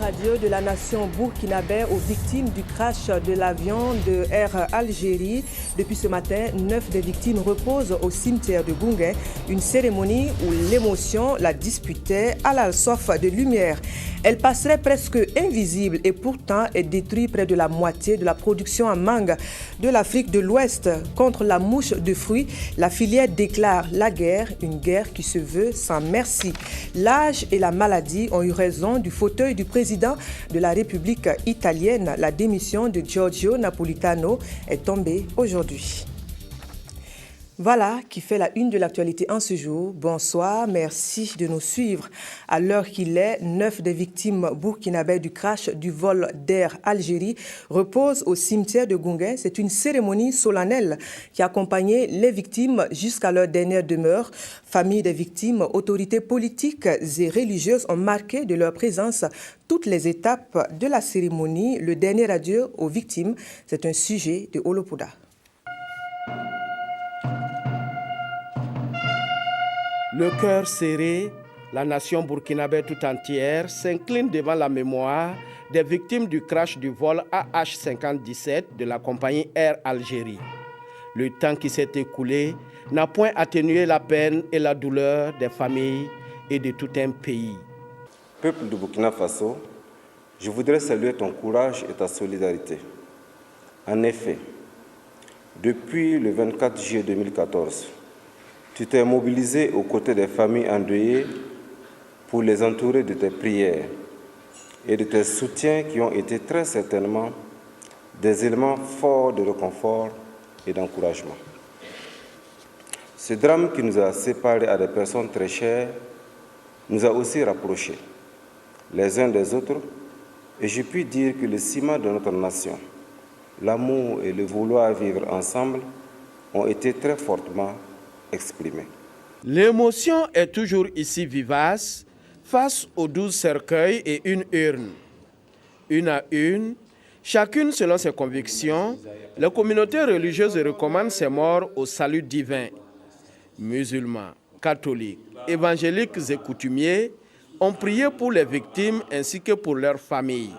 radio de la nation burkinabé aux victimes du crash de l'avion de Air Algérie. Depuis ce matin, 9 des victimes reposent au cimetière de Gounguin. Une cérémonie où l'émotion la disputait à la soif de lumière. Elle passerait presque invisible et pourtant elle détruit près de la moitié de la production en mangue de l'Afrique de l'Ouest. Contre la mouche de fruits, la filière déclare la guerre, une guerre qui se veut sans merci. L'âge et la maladie ont eu raison du fauteuil du président de la République italienne. La démission de Giorgio Napolitano est tombée aujourd'hui. Voilà qui fait la une de l'actualité en ce jour. Bonsoir, merci de nous suivre. À l'heure qu'il est, 9 des victimes burkinabè du crash du vol d'Air Algérie reposent au cimetière de Gounguin. C'est une cérémonie solennelle qui a accompagné les victimes jusqu'à leur dernière demeure. Familles des victimes, autorités politiques et religieuses ont marqué de leur présence toutes les étapes de la cérémonie. Le dernier adieu aux victimes, c'est un sujet de Holopoda. Le cœur serré, la nation burkinabé tout entière s'incline devant la mémoire des victimes du crash du vol AH-57 de la compagnie Air Algérie. Le temps qui s'est écoulé n'a point atténué la peine et la douleur des familles et de tout un pays. Peuple du Burkina Faso, je voudrais saluer ton courage et ta solidarité. En effet, depuis le 24 juillet 2014, tu t'es mobilisé aux côtés des familles endeuillées pour les entourer de tes prières et de tes soutiens qui ont été très certainement des éléments forts de réconfort et d'encouragement. Ce drame qui nous a séparés à des personnes très chères nous a aussi rapprochés les uns des autres, et je puis dire que le ciment de notre nation, l'amour et le vouloir vivre ensemble ont été très fortement exprimé. L'émotion est toujours ici vivace face aux 12 cercueils et une urne. Une à une, chacune selon ses convictions, les communautés religieuses recommandent ces morts au salut divin. Musulmans, catholiques, évangéliques et coutumiers ont prié pour les victimes ainsi que pour leurs familles.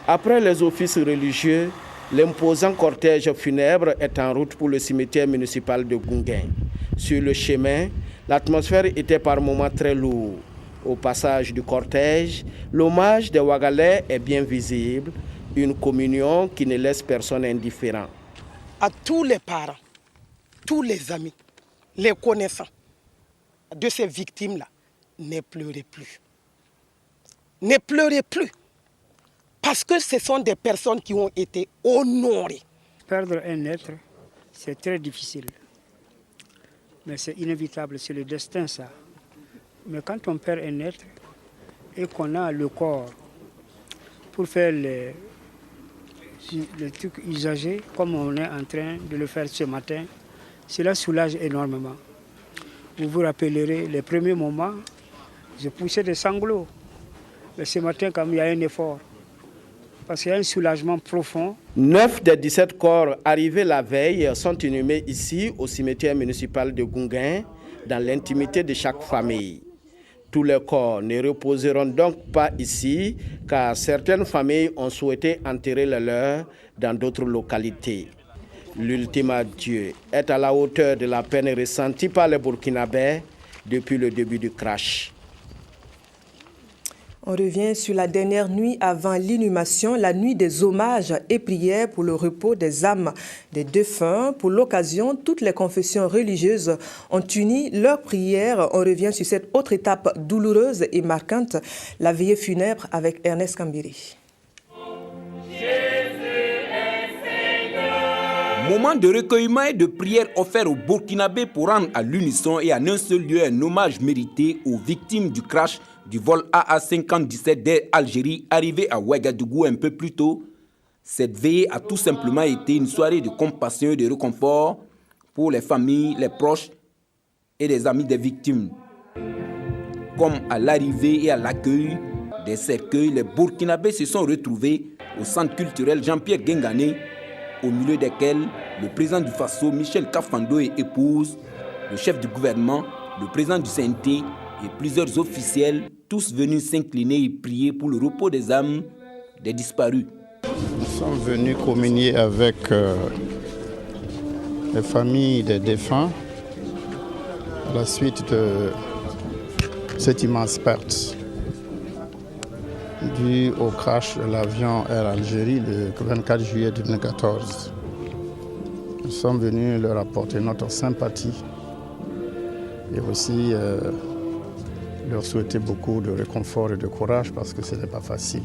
Après les offices religieux, l'imposant cortège funèbre est en route pour le cimetière municipal de Gounguin. Sur le chemin, l'atmosphère était par moments très lourde. Au passage du cortège, l'hommage des Ouagalais est bien visible, une communion qui ne laisse personne indifférent. À tous les parents, tous les amis, les connaissants de ces victimes-là, ne pleurez plus. Ne pleurez plus. Parce que ce sont des personnes qui ont été honorées. Perdre un être, c'est très difficile. Mais c'est inévitable, c'est le destin ça. Mais quand on perd un être et qu'on a le corps pour faire les trucs usagés, comme on est en train de le faire ce matin, cela soulage énormément. Vous vous rappellerez, les premiers moments, je poussais des sanglots. Mais ce matin, comme il y a un effort, parce qu'il y a un soulagement profond. 9 des 17 corps arrivés la veille sont inhumés ici, au cimetière municipal de Gounguin, dans l'intimité de chaque famille. Tous les corps ne reposeront donc pas ici, car certaines familles ont souhaité enterrer les leurs dans d'autres localités. L'ultime adieu est à la hauteur de la peine ressentie par les Burkinabés depuis le début du crash. On revient sur la dernière nuit avant l'inhumation, la nuit des hommages et prières pour le repos des âmes des défunts. Pour l'occasion, toutes les confessions religieuses ont uni leurs prières. On revient sur cette autre étape douloureuse et marquante, la veillée funèbre avec Ernest Kambiri. Moment de recueillement et de prière offert aux Burkinabés pour rendre à l'unisson et en un seul lieu un hommage mérité aux victimes du crash du vol AA-57 d'Air Algérie arrivé à Ouagadougou un peu plus tôt. Cette veillée a tout simplement été une soirée de compassion et de réconfort pour les familles, les proches et les amis des victimes. Comme à l'arrivée et à l'accueil des cercueils, les Burkinabés se sont retrouvés au centre culturel Jean-Pierre Guingané, au milieu desquels le président du Faso, Michel Kafando, et épouse, le chef du gouvernement, le président du CNT et plusieurs officiels, tous venus s'incliner et prier pour le repos des âmes des disparus. Nous sommes venus communier avec les familles des défunts à la suite de cette immense perte due au crash de l'avion Air Algérie le 24 juillet 2014. Nous sommes venus leur apporter notre sympathie et aussi leur souhaiter beaucoup de réconfort et de courage parce que ce n'est pas facile.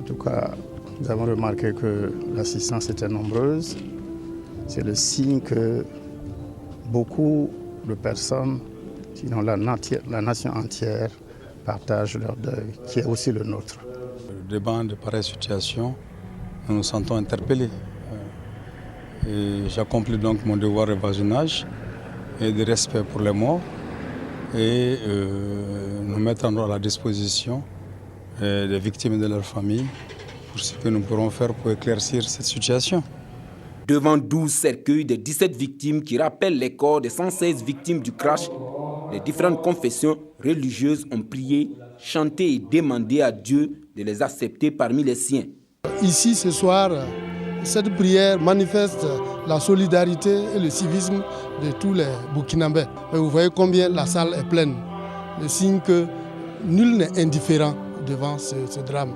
En tout cas, nous avons remarqué que l'assistance était nombreuse. C'est le signe que beaucoup de personnes, sinon la nation entière, partagent leur deuil, qui est aussi le nôtre. Devant de pareilles situations, nous nous sentons interpellés. Et j'accomplis donc mon devoir de voisinage et de respect pour les morts et nous mettre à la disposition des victimes et de leurs familles pour ce que nous pourrons faire pour éclaircir cette situation. Devant 12 cercueils des 17 victimes qui rappellent les corps des 116 victimes du crash, les différentes confessions religieuses ont prié, chanté et demandé à Dieu de les accepter parmi les siens. Ici, ce soir, cette prière manifeste la solidarité et le civisme de tous les Burkinabés. Et vous voyez combien la salle est pleine, le signe que nul n'est indifférent devant ce drame.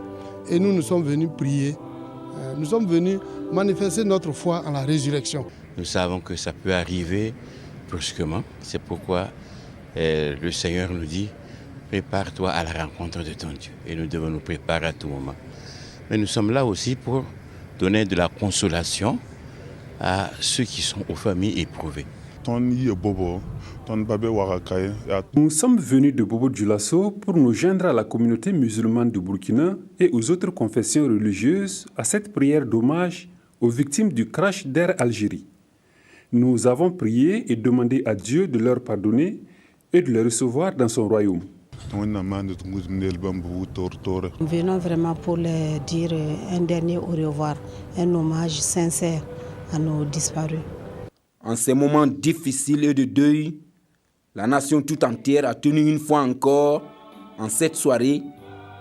Et nous sommes venus prier, nous sommes venus manifester notre foi en la résurrection. Nous savons que ça peut arriver brusquement, c'est pourquoi le Seigneur nous dit « Prépare-toi à la rencontre de ton Dieu » et nous devons nous préparer à tout moment. Mais nous sommes là aussi pour donner de la consolation à ceux qui sont aux familles éprouvées. Nous sommes venus de Bobo Dioulasso pour nous joindre à la communauté musulmane du Burkina et aux autres confessions religieuses à cette prière d'hommage aux victimes du crash d'Air Algérie. Nous avons prié et demandé à Dieu de leur pardonner et de les recevoir dans son royaume. Nous venons vraiment pour leur dire un dernier au revoir, un hommage sincère à nos disparus. En ces moments difficiles et de deuil, la nation tout entière a tenu une fois encore, en cette soirée,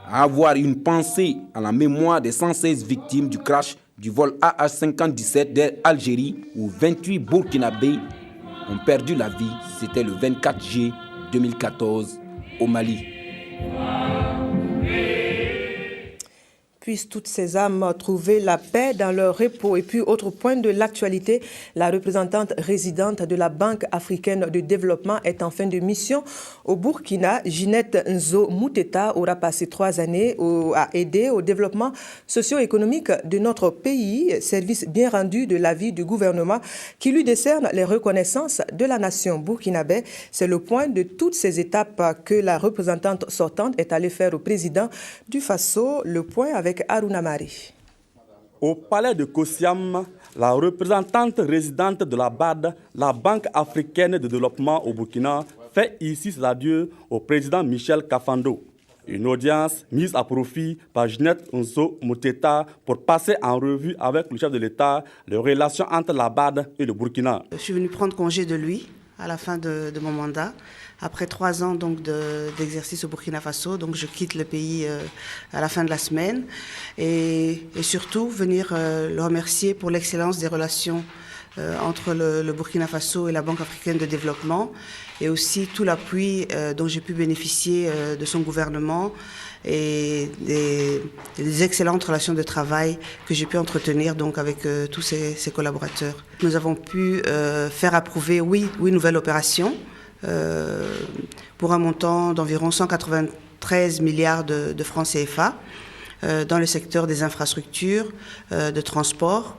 à avoir une pensée à la mémoire des 116 victimes du crash du vol AH-57 d'Air Algérie où 28 Burkinabés ont perdu la vie. C'était le 24 juillet 2014 au Mali. Puissent toutes ces âmes trouver la paix dans leur repos. Et puis, autre point de l'actualité, la représentante résidente de la Banque africaine de développement est en fin de mission au Burkina. Ginette Nzo Mouteta aura passé 3 années à aider au développement socio-économique de notre pays, service bien rendu de l'avis du gouvernement qui lui décerne les reconnaissances de la nation burkinabé. C'est le point de toutes ces étapes que la représentante sortante est allée faire au président du Faso. Le point avec Aruna Mari. Au palais de Kosiam, la représentante résidente de la BAD, la Banque africaine de développement au Burkina, fait ici ses adieux au président Michel Kafando. Une audience mise à profit par Ginette Nzo Mouteta pour passer en revue avec le chef de l'État les relations entre la BAD et le Burkina. Je suis venue prendre congé de lui à la fin de mon mandat. Après 3 ans donc d'exercice au Burkina Faso, donc je quitte le pays à la fin de la semaine et surtout venir le remercier pour l'excellence des relations entre le Burkina Faso et la Banque africaine de développement et aussi tout l'appui dont j'ai pu bénéficier de son gouvernement et des excellentes relations de travail que j'ai pu entretenir donc avec tous ses collaborateurs. Nous avons pu faire approuver 8 nouvelles opérations pour un montant d'environ 193 milliards de francs CFA dans le secteur des infrastructures, de transport,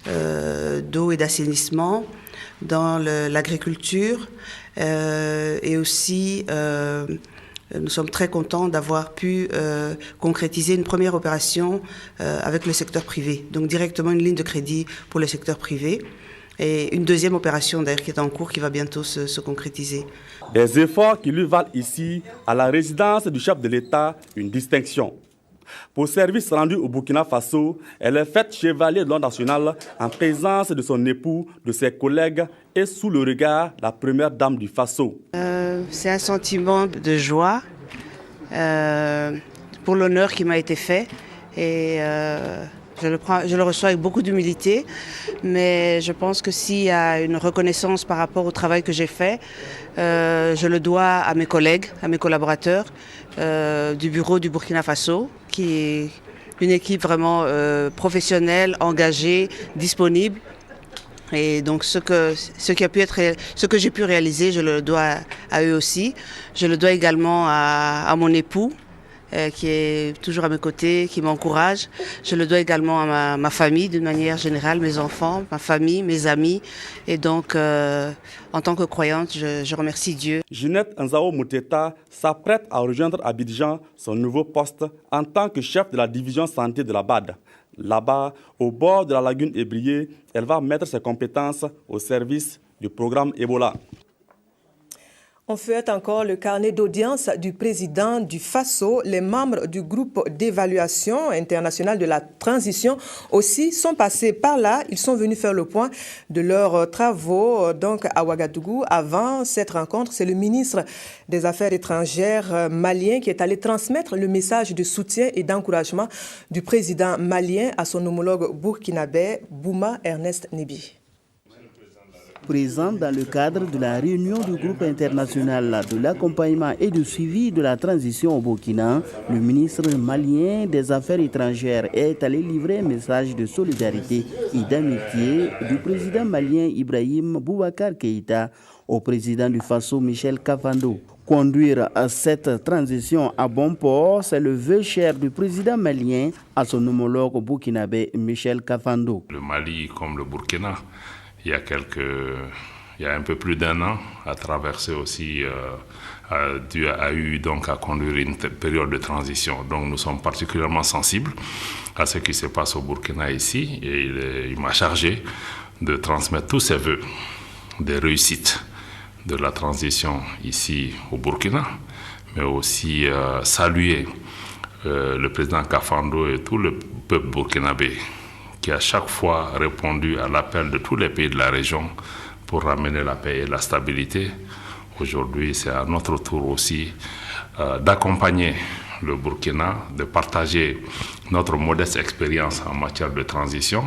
d'eau et d'assainissement, dans l'agriculture et aussi nous sommes très contents d'avoir pu concrétiser une première opération avec le secteur privé, donc directement une ligne de crédit pour le secteur privé. Et une deuxième opération d'ailleurs qui est en cours, qui va bientôt se concrétiser. Des efforts qui lui valent ici, à la résidence du chef de l'État, une distinction. Pour service rendu au Burkina Faso, elle est faite chevalier de l'ordre national en présence de son époux, de ses collègues et sous le regard de la première dame du Faso. C'est un sentiment de joie pour l'honneur qui m'a été fait et je le reçois avec beaucoup d'humilité, mais je pense que s'il y a une reconnaissance par rapport au travail que j'ai fait, je le dois à mes collègues, à mes collaborateurs du bureau du Burkina Faso, qui est une équipe vraiment professionnelle, engagée, disponible. Et donc ce que j'ai pu réaliser, je le dois à eux aussi. Je le dois également à mon époux, qui est toujours à mes côtés, qui m'encourage. Je le dois également à ma famille d'une manière générale, mes enfants, ma famille, mes amis. Et donc, en tant que croyante, je remercie Dieu. Ginette Nzao Mouteta s'apprête à rejoindre à Abidjan son nouveau poste en tant que chef de la division santé de la BAD. Là-bas, au bord de la lagune Ébrié, elle va mettre ses compétences au service du programme Ebola. On feuillette encore le carnet d'audience du président du Faso. Les membres du groupe d'évaluation internationale de la transition aussi sont passés par là. Ils sont venus faire le point de leurs travaux donc à Ouagadougou. Avant cette rencontre, c'est le ministre des Affaires étrangères malien qui est allé transmettre le message de soutien et d'encouragement du président malien à son homologue burkinabé, Bouma Ernest Nébi. Présent dans le cadre de la réunion du groupe international de l'accompagnement et du suivi de la transition au Burkina, le ministre malien des Affaires étrangères est allé livrer un message de solidarité et d'amitié du président malien Ibrahim Boubacar Keïta au président du Faso Michel Kafando. Conduire cette transition à bon port, c'est le vœu cher du président malien à son homologue burkinabé Michel Kafando. Le Mali comme le Burkina, il y a un peu plus d'un an, a traversé aussi, a eu donc à conduire une période de transition. Donc nous sommes particulièrement sensibles à ce qui se passe au Burkina ici, et il m'a chargé de transmettre tous ses vœux de réussite de la transition ici au Burkina, mais aussi saluer le président Kafando et tout le peuple burkinabé, qui a chaque fois répondu à l'appel de tous les pays de la région pour ramener la paix et la stabilité. Aujourd'hui, c'est à notre tour aussi d'accompagner le Burkina, de partager notre modeste expérience en matière de transition.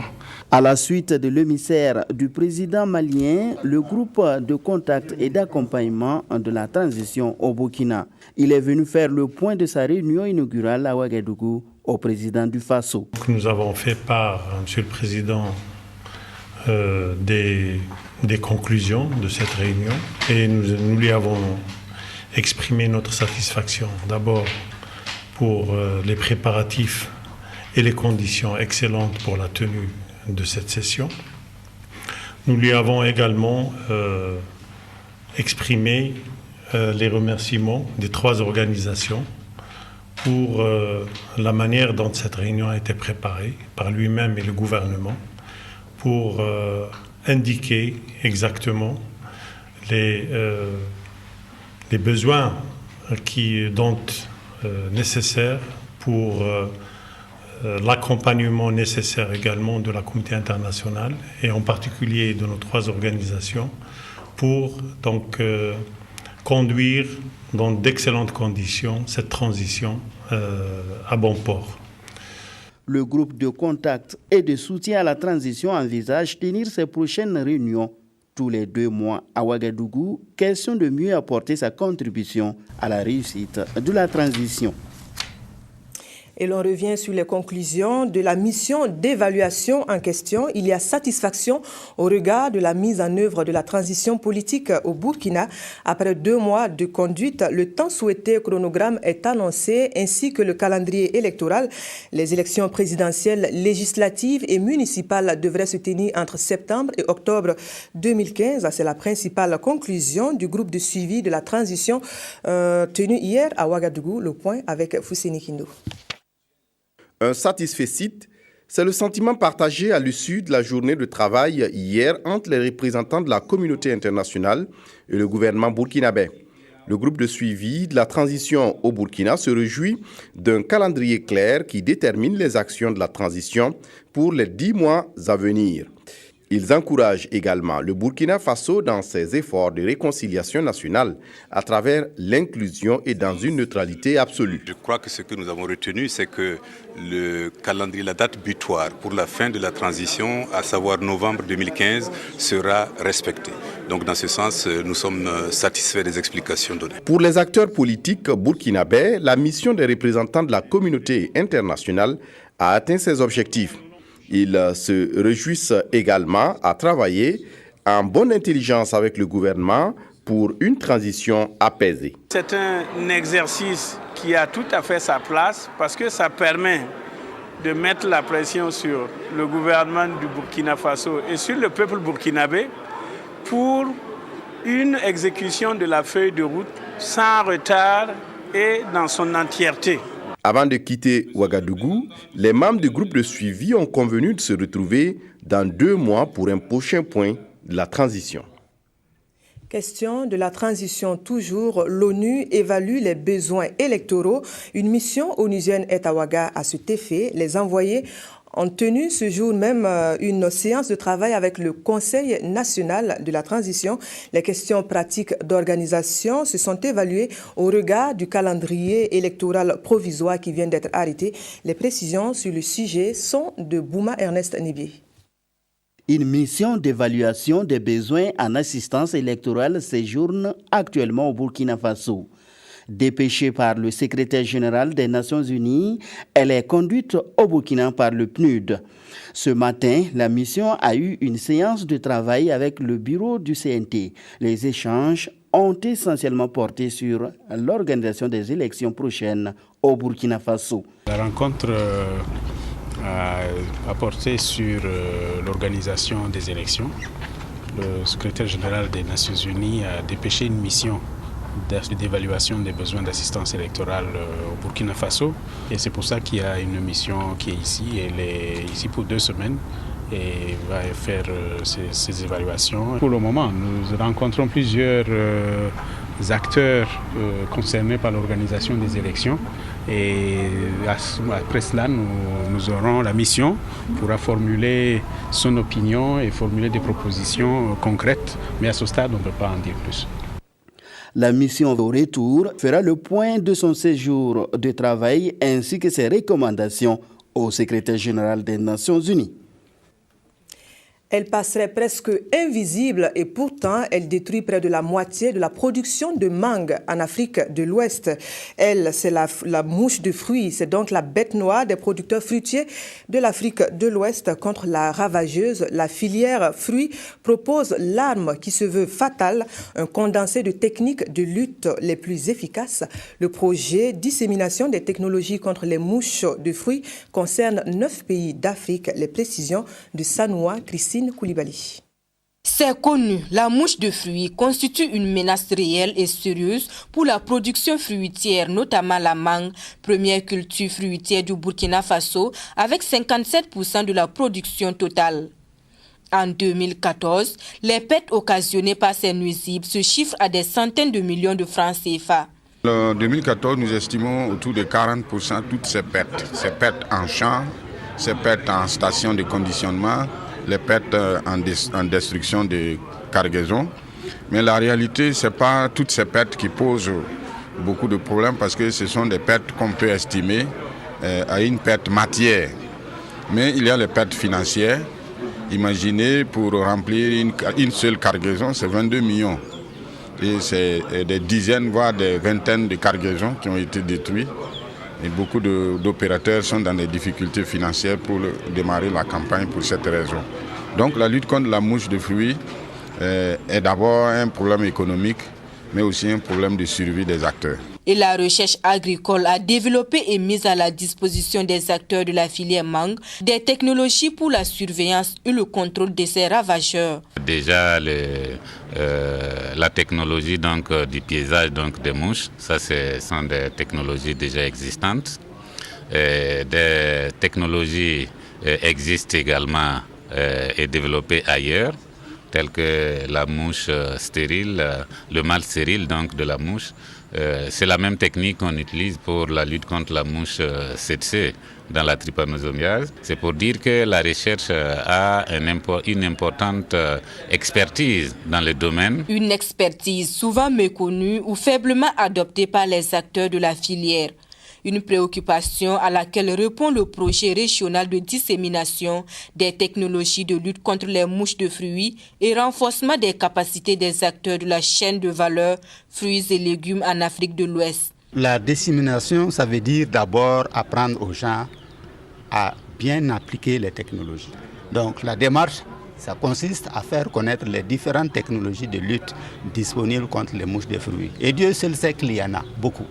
À la suite de l'émissaire du président malien, le groupe de contact et d'accompagnement de la transition au Burkina, il est venu faire le point de sa réunion inaugurale à Ouagadougou au président du Faso. Nous avons fait part, Monsieur le Président, des conclusions de cette réunion et nous lui avons exprimé notre satisfaction. D'abord pour les préparatifs et les conditions excellentes pour la tenue de cette session. Nous lui avons également exprimé les remerciements des 3 organisations pour la manière dont cette réunion a été préparée par lui-même et le gouvernement, pour indiquer exactement les besoins dont nécessaires pour l'accompagnement nécessaire également de la communauté internationale et en particulier de nos 3 organisations pour donc conduire dans d'excellentes conditions cette transition à bon port. Le groupe de contact et de soutien à la transition envisage tenir ses prochaines réunions tous les 2 mois à Ouagadougou, question de mieux apporter sa contribution à la réussite de la transition. Et l'on revient sur les conclusions de la mission d'évaluation en question. Il y a satisfaction au regard de la mise en œuvre de la transition politique au Burkina. Après 2 mois de conduite, le temps souhaité chronogramme est annoncé, ainsi que le calendrier électoral. Les élections présidentielles, législatives et municipales devraient se tenir entre septembre et octobre 2015. C'est la principale conclusion du groupe de suivi de la transition tenu hier à Ouagadougou. Le point avec Fousseni Kindo. Un satisfecit, c'est le sentiment partagé à l'issue de la journée de travail hier entre les représentants de la communauté internationale et le gouvernement burkinabé. Le groupe de suivi de la transition au Burkina se réjouit d'un calendrier clair qui détermine les actions de la transition pour les 10 mois à venir. Ils encouragent également le Burkina Faso dans ses efforts de réconciliation nationale à travers l'inclusion et dans une neutralité absolue. Je crois que ce que nous avons retenu, c'est que le calendrier, la date butoir pour la fin de la transition, à savoir novembre 2015, sera respectée. Donc dans ce sens, nous sommes satisfaits des explications données. Pour les acteurs politiques burkinabés, la mission des représentants de la communauté internationale a atteint ses objectifs. Ils se réjouissent également à travailler en bonne intelligence avec le gouvernement pour une transition apaisée. C'est un exercice qui a tout à fait sa place parce que ça permet de mettre la pression sur le gouvernement du Burkina Faso et sur le peuple burkinabé pour une exécution de la feuille de route sans retard et dans son entièreté. Avant de quitter Ouagadougou, les membres du groupe de suivi ont convenu de se retrouver dans 2 mois pour un prochain point de la transition. Question de la transition toujours, l'ONU évalue les besoins électoraux. Une mission onusienne est à Ouaga à cet effet. Les envoyés ont tenu ce jour même une séance de travail avec le Conseil national de la transition. Les questions pratiques d'organisation se sont évaluées au regard du calendrier électoral provisoire qui vient d'être arrêté. Les précisions sur le sujet sont de Bouma Ernest Nibié. Une mission d'évaluation des besoins en assistance électorale séjourne actuellement au Burkina Faso. Dépêchée par le secrétaire général des Nations Unies, elle est conduite au Burkina par le PNUD. Ce matin, la mission a eu une séance de travail avec le bureau du CNT. Les échanges ont essentiellement porté sur l'organisation des élections prochaines au Burkina Faso. La rencontre a porté sur l'organisation des élections. Le secrétaire général des Nations Unies a dépêché une mission d'évaluation des besoins d'assistance électorale au Burkina Faso. Et c'est pour ça qu'il y a une mission qui est ici. Elle est ici pour 2 semaines et va faire ces évaluations. Pour le moment, nous rencontrons plusieurs acteurs concernés par l'organisation des élections. Et après cela, nous aurons la mission pourra formuler son opinion et formuler des propositions concrètes. Mais à ce stade, on ne peut pas en dire plus. La mission au retour fera le point de son séjour de travail ainsi que ses recommandations au secrétaire général des Nations Unies. Elle passerait presque invisible et pourtant elle détruit près de la moitié de la production de mangue en Afrique de l'Ouest. Elle, c'est la mouche de fruits, c'est donc la bête noire des producteurs fruitiers de l'Afrique de l'Ouest contre la ravageuse. La filière fruits propose l'arme qui se veut fatale, un condensé de techniques de lutte les plus efficaces. Le projet Dissémination des technologies contre les mouches de fruits concerne 9 pays d'Afrique. Les précisions de Sanoua Christine Koulibaly. C'est connu, la mouche de fruits constitue une menace réelle et sérieuse pour la production fruitière, notamment la mangue, première culture fruitière du Burkina Faso, avec 57% de la production totale. En 2014, les pertes occasionnées par ces nuisibles se chiffrent à des centaines de millions de francs CFA. En 2014, nous estimons autour de 40% toutes ces pertes en champ, ces pertes en station de conditionnement, les pertes en destruction de cargaisons. Mais la réalité, ce n'est pas toutes ces pertes qui posent beaucoup de problèmes parce que ce sont des pertes qu'on peut estimer à une perte matière. Mais il y a les pertes financières. Imaginez, pour remplir une seule cargaison, c'est 22 millions. Et c'est des dizaines, voire des vingtaines de cargaisons qui ont été détruites. Et beaucoup d'opérateurs sont dans des difficultés financières pour démarrer la campagne pour cette raison. Donc la lutte contre la mouche de fruits est d'abord un problème économique, mais aussi un problème de survie des acteurs. Et la recherche agricole a développé et mis à la disposition des acteurs de la filière mangue des technologies pour la surveillance et le contrôle de ces ravageurs. Déjà, la technologie du piégeage des mouches, ça sont des technologies déjà existantes. Des technologies existent également et développées ailleurs, tels que la mouche stérile, le mâle stérile donc de la mouche. C'est la même technique qu'on utilise pour la lutte contre la mouche tsetse dans la trypanosomiase. C'est pour dire que la recherche a une importante expertise dans le domaine. Une expertise souvent méconnue ou faiblement adoptée par les acteurs de la filière. Une préoccupation à laquelle répond le projet régional de dissémination des technologies de lutte contre les mouches de fruits et renforcement des capacités des acteurs de la chaîne de valeur fruits et légumes en Afrique de l'Ouest. La dissémination, ça veut dire d'abord apprendre aux gens à bien appliquer les technologies. Donc la démarche, ça consiste à faire connaître les différentes technologies de lutte disponibles contre les mouches de fruits. Et Dieu seul sait qu'il y en a beaucoup.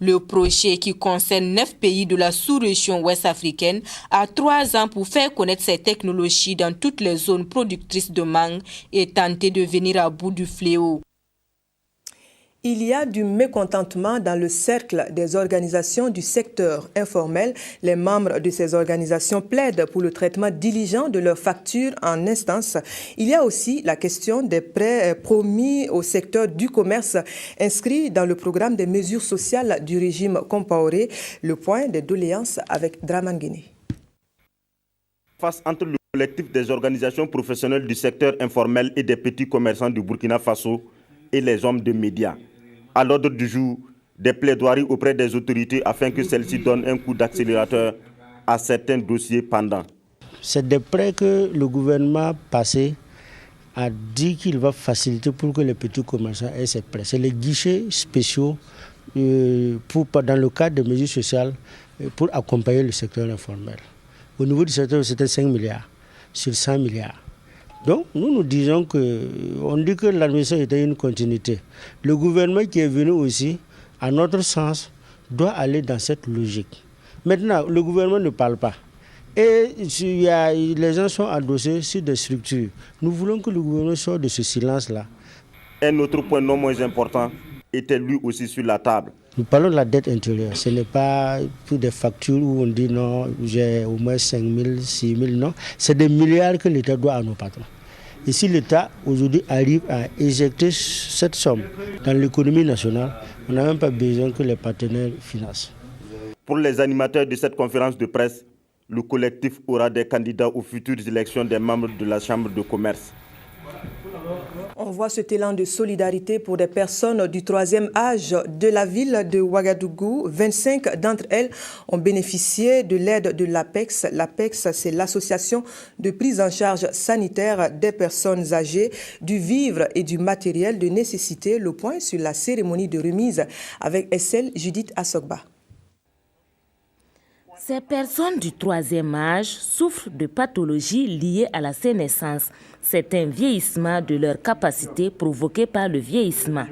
Le projet, qui concerne 9 pays de la sous-région ouest africaine, a 3 ans pour faire connaître ces technologies dans toutes les zones productrices de mangue et tenter de venir à bout du fléau. Il y a du mécontentement dans le cercle des organisations du secteur informel. Les membres de ces organisations plaident pour le traitement diligent de leurs factures en instance. Il y a aussi la question des prêts promis au secteur du commerce inscrits dans le programme des mesures sociales du régime Compaoré. Le point des doléances avec Draman Guinée. Face entre le collectif des organisations professionnelles du secteur informel et des petits commerçants du Burkina Faso et les hommes de médias. À l'ordre du jour, des plaidoiries auprès des autorités afin que celles-ci donnent un coup d'accélérateur à certains dossiers pendants. C'est des prêts que le gouvernement passé a dit qu'il va faciliter pour que les petits commerçants aient ces prêts. C'est les guichets spéciaux dans le cadre des mesures sociales pour accompagner le secteur informel. Au niveau du secteur, c'était 5 milliards sur 100 milliards. Donc, nous disons on dit que l'administration était une continuité. Le gouvernement qui est venu aussi, à notre sens, doit aller dans cette logique. Maintenant, le gouvernement ne parle pas. Et les gens sont adossés sur des structures. Nous voulons que le gouvernement sorte de ce silence-là. Un autre point non moins important était lui aussi sur la table. Nous parlons de la dette intérieure. Ce n'est pas pour des factures où on dit non, j'ai au moins 5 000, 6 000, non. C'est des milliards que l'État doit à nos patrons. Et si l'État aujourd'hui arrive à éjecter cette somme dans l'économie nationale, on n'a même pas besoin que les partenaires financent. Pour les animateurs de cette conférence de presse, le collectif aura des candidats aux futures élections des membres de la Chambre de commerce. On voit cet élan de solidarité pour des personnes du 3e âge de la ville de Ouagadougou. 25 d'entre elles ont bénéficié de l'aide de l'APEX. L'APEX, c'est l'association de prise en charge sanitaire des personnes âgées, du vivre et du matériel de nécessité. Le point sur la cérémonie de remise avec SL Judith Assogba. Ces personnes du 3e âge souffrent de pathologies liées à la sénescence. C'est un vieillissement de leur capacité provoqué par le vieillissement.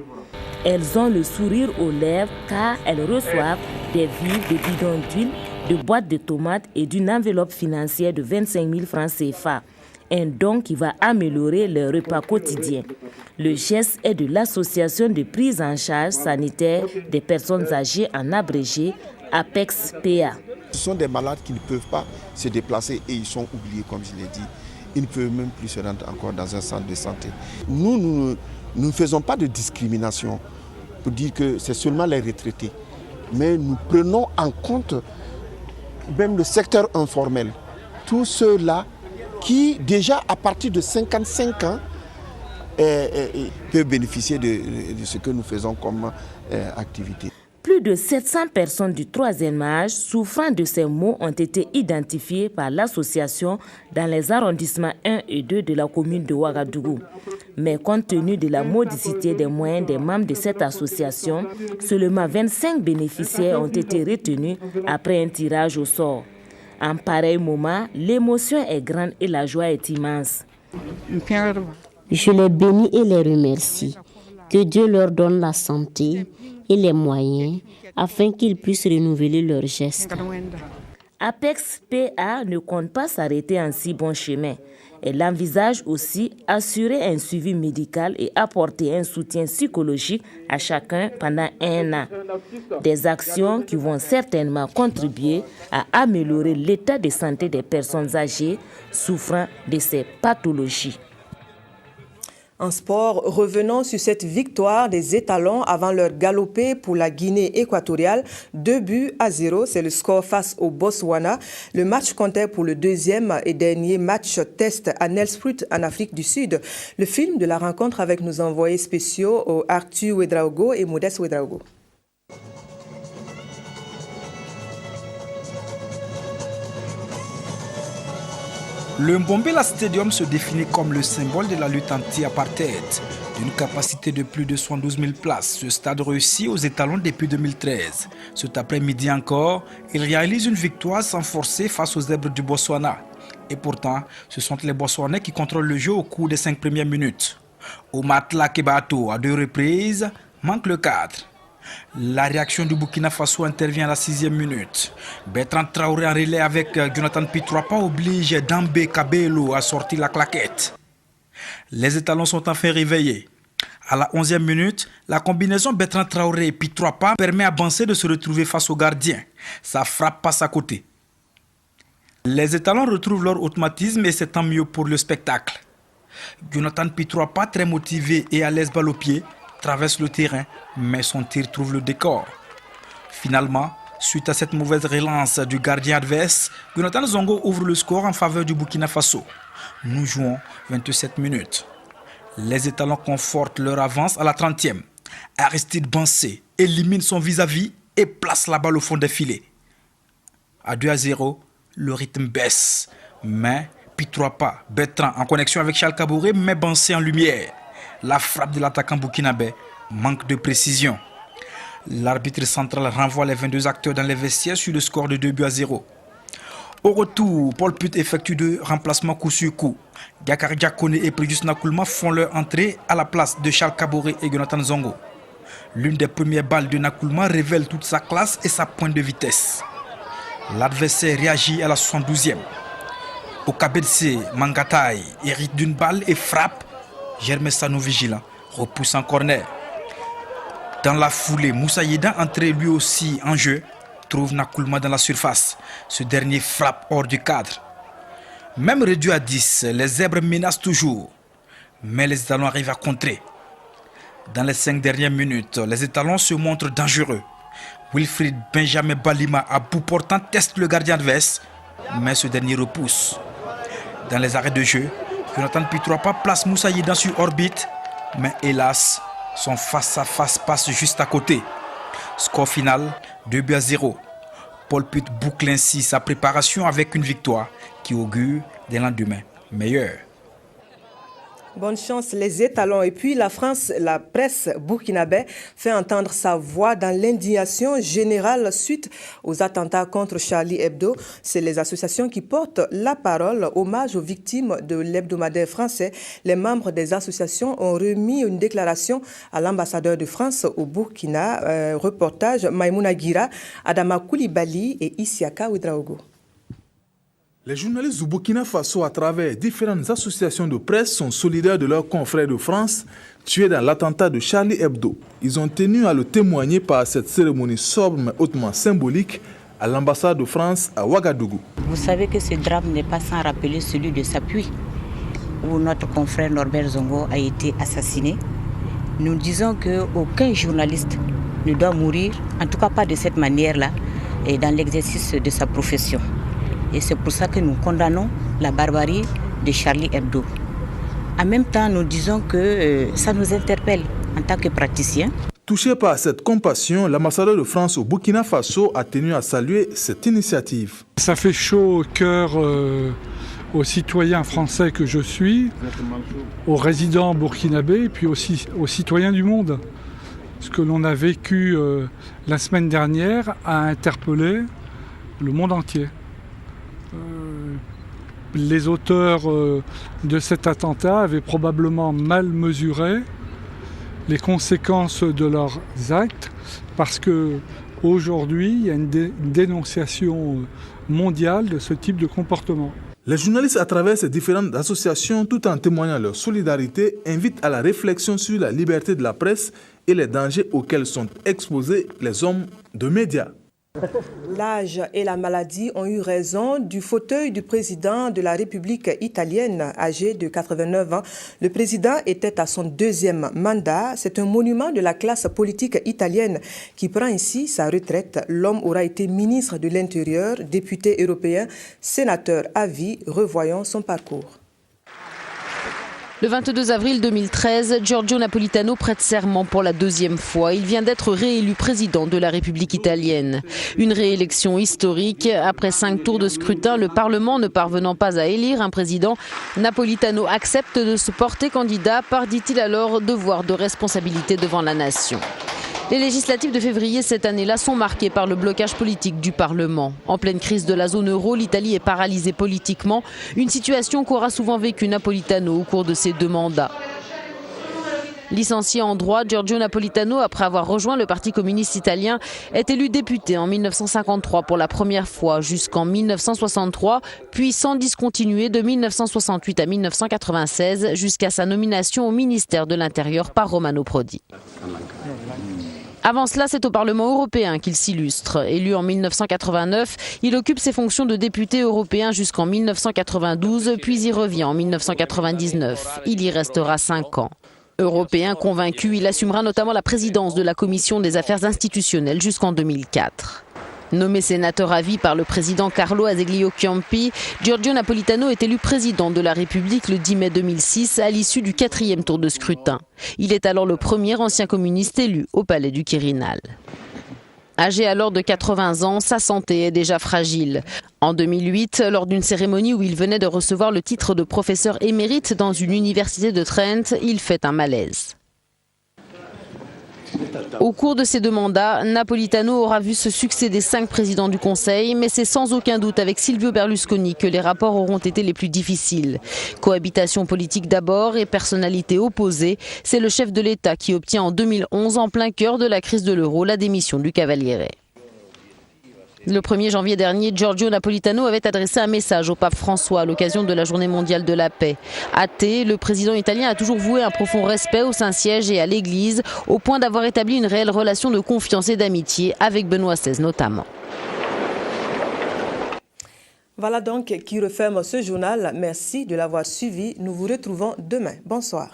Elles ont le sourire aux lèvres car elles reçoivent des vivres, des bidons d'huile, de boîtes de tomates et d'une enveloppe financière de 25 000 francs CFA. Un don qui va améliorer leur repas quotidien. Le geste est de l'association de prise en charge sanitaire des personnes âgées en abrégé, APEX-PA. Ce sont des malades qui ne peuvent pas se déplacer et ils sont oubliés, comme je l'ai dit. Ils ne peuvent même plus se rendre encore dans un centre de santé. Nous ne faisons pas de discrimination pour dire que c'est seulement les retraités. Mais nous prenons en compte même le secteur informel. Tous ceux-là qui, déjà à partir de 55 ans, peuvent bénéficier de ce que nous faisons comme activité. Plus de 700 personnes du 3e âge souffrant de ces maux ont été identifiées par l'association dans les arrondissements 1 et 2 de la commune de Ouagadougou. Mais compte tenu de la modicité des moyens des membres de cette association, seulement 25 bénéficiaires ont été retenus après un tirage au sort. En pareil moment, l'émotion est grande et la joie est immense. Je les bénis et les remercie. Que Dieu leur donne la santé et les moyens afin qu'ils puissent renouveler leurs gestes. APEX-PA ne compte pas s'arrêter en si bon chemin. Elle envisage aussi assurer un suivi médical et apporter un soutien psychologique à chacun pendant 1 an. Des actions qui vont certainement contribuer à améliorer l'état de santé des personnes âgées souffrant de ces pathologies. En sport, revenons sur cette victoire des étalons avant leur galopée pour la Guinée équatoriale. 2-0, c'est le score face au Botswana. Le match comptait pour le deuxième et dernier match test à Nelspruit en Afrique du Sud. Le film de la rencontre avec nos envoyés spéciaux Arthur Ouedraogo et Modeste Ouedraogo. Le Mbombela Stadium se définit comme le symbole de la lutte anti-apartheid. D'une capacité de plus de 112 000 places, ce stade réussit aux étalons depuis 2013. Cet après-midi encore, il réalise une victoire sans forcer face aux zèbres du Botswana. Et pourtant, ce sont les Botswanais qui contrôlent le jeu au cours des 5 premières minutes. Omatla Kebato, à 2 reprises, manque le cadre. La réaction du Burkina Faso intervient à la 6e minute. Bertrand Traoré en relais avec Jonathan Pitroapa oblige Dambé Kabelo à sortir la claquette. Les étalons sont enfin réveillés. À la 11e minute, la combinaison Bertrand Traoré et Pitroapa permet à Bansé de se retrouver face au gardien. Sa frappe passe à côté. Les étalons retrouvent leur automatisme et c'est tant mieux pour le spectacle. Jonathan Pitroapa, très motivé et à l'aise balle au pied, traverse le terrain, mais son tir trouve le décor. Finalement, suite à cette mauvaise relance du gardien adverse, Jonathan Zongo ouvre le score en faveur du Burkina Faso. Nous jouons 27 minutes. Les étalons confortent leur avance à la 30e. Aristide Bansé élimine son vis-à-vis et place la balle au fond des filets. À 2-0, le rythme baisse, mais Pitroapa, Bertrand en connexion avec Charles Kaboré met Bansé en lumière. La frappe de l'attaquant burkinabé manque de précision. L'arbitre central renvoie les 22 acteurs dans les vestiaires sur le score de 2-0. Au retour, Paul Put effectue 2 remplacements coup sur coup. Diakari Diakone et Préjus Nakoulma font leur entrée à la place de Charles Kaboré et Jonathan Zongo. L'une des premières balles de Nakoulma révèle toute sa classe et sa pointe de vitesse. L'adversaire réagit à la 72e. Okabetse Mangatai hérite d'une balle et frappe. Germain Sano vigilant repousse en corner. Dans la foulée, Moussa Yeda, entré lui aussi en jeu, trouve Nakoulma dans la surface. Ce dernier frappe hors du cadre. Même réduit à 10, les zèbres menacent toujours. Mais les étalons arrivent à contrer. Dans les 5 dernières minutes, les étalons se montrent dangereux. Wilfried Benjamin Balima, à bout portant, teste le gardien adverse, mais ce dernier repousse. Dans les arrêts de jeu, Jonathan Pitroapa place Moussa Yeda sur orbite, mais hélas, son face-à-face passe juste à côté. Score final, 2-0. Paul Put boucle ainsi sa préparation avec une victoire qui augure des lendemains meilleurs. Bonne chance les étalons. Et puis la France, la presse burkinabé fait entendre sa voix dans l'indignation générale suite aux attentats contre Charlie Hebdo. C'est les associations qui portent la parole. Hommage aux victimes de l'hebdomadaire français. Les membres des associations ont remis une déclaration à l'ambassadeur de France au Burkina. Reportage Maïmouna Gira, Adama Koulibaly et Isiaka Ouedraogo. Les journalistes du Burkina Faso, à travers différentes associations de presse, sont solidaires de leurs confrères de France tués dans l'attentat de Charlie Hebdo. Ils ont tenu à le témoigner par cette cérémonie sobre mais hautement symbolique à l'ambassade de France à Ouagadougou. Vous savez que ce drame n'est pas sans rappeler celui de Sapuy, où notre confrère Norbert Zongo a été assassiné. Nous disons qu'aucun journaliste ne doit mourir, en tout cas pas de cette manière-là, et dans l'exercice de sa profession. Et c'est pour ça que nous condamnons la barbarie de Charlie Hebdo. En même temps, nous disons que ça nous interpelle en tant que praticiens. Touché par cette compassion, l'ambassadeur de France au Burkina Faso a tenu à saluer cette initiative. Ça fait chaud au cœur aux citoyens français que je suis, aux résidents burkinabés et puis aussi aux citoyens du monde. Ce que l'on a vécu la semaine dernière a interpellé le monde entier. Les auteurs de cet attentat avaient probablement mal mesuré les conséquences de leurs actes parce qu'aujourd'hui, il y a une dénonciation mondiale de ce type de comportement. Les journalistes, à travers ces différentes associations, tout en témoignant leur solidarité, invitent à la réflexion sur la liberté de la presse et les dangers auxquels sont exposés les hommes de médias. L'âge et la maladie ont eu raison du fauteuil du président de la République italienne, âgé de 89 ans. Le président était à son deuxième mandat. C'est un monument de la classe politique italienne qui prend ici sa retraite. L'homme aura été ministre de l'Intérieur, député européen, sénateur à vie. Revoyons son parcours. Le 22 avril 2013, Giorgio Napolitano prête serment pour la deuxième fois. Il vient d'être réélu président de la République italienne. Une réélection historique. Après 5 tours de scrutin, le Parlement ne parvenant pas à élire un président, Napolitano accepte de se porter candidat par, dit-il alors, devoir de responsabilité devant la nation. Les législatives de février cette année-là sont marquées par le blocage politique du Parlement. En pleine crise de la zone euro, l'Italie est paralysée politiquement, une situation qu'aura souvent vécue Napolitano au cours de ses 2 mandats. Licencié en droit, Giorgio Napolitano, après avoir rejoint le Parti communiste italien, est élu député en 1953 pour la première fois jusqu'en 1963, puis sans discontinuer de 1968 à 1996 jusqu'à sa nomination au ministère de l'Intérieur par Romano Prodi. Avant cela, c'est au Parlement européen qu'il s'illustre. Élu en 1989, il occupe ses fonctions de député européen jusqu'en 1992, puis y revient en 1999. Il y restera 5 ans. Européen convaincu, il assumera notamment la présidence de la Commission des affaires institutionnelles jusqu'en 2004. Nommé sénateur à vie par le président Carlo Azeglio Ciampi, Giorgio Napolitano est élu président de la République le 10 mai 2006 à l'issue du 4e tour de scrutin. Il est alors le premier ancien communiste élu au palais du Quirinal. Âgé alors de 80 ans, sa santé est déjà fragile. En 2008, lors d'une cérémonie où il venait de recevoir le titre de professeur émérite dans une université de Trent, il fait un malaise. Au cours de ces 2 mandats, Napolitano aura vu se succéder 5 présidents du Conseil, mais c'est sans aucun doute avec Silvio Berlusconi que les rapports auront été les plus difficiles. Cohabitation politique d'abord et personnalité opposée, c'est le chef de l'État qui obtient en 2011, en plein cœur de la crise de l'euro, la démission du Cavaliere. Le 1er janvier dernier, Giorgio Napolitano avait adressé un message au pape François à l'occasion de la Journée mondiale de la paix. Athée, le président italien a toujours voué un profond respect au Saint-Siège et à l'Église, au point d'avoir établi une réelle relation de confiance et d'amitié avec Benoît XVI notamment. Voilà donc qui referme ce journal. Merci de l'avoir suivi. Nous vous retrouvons demain. Bonsoir.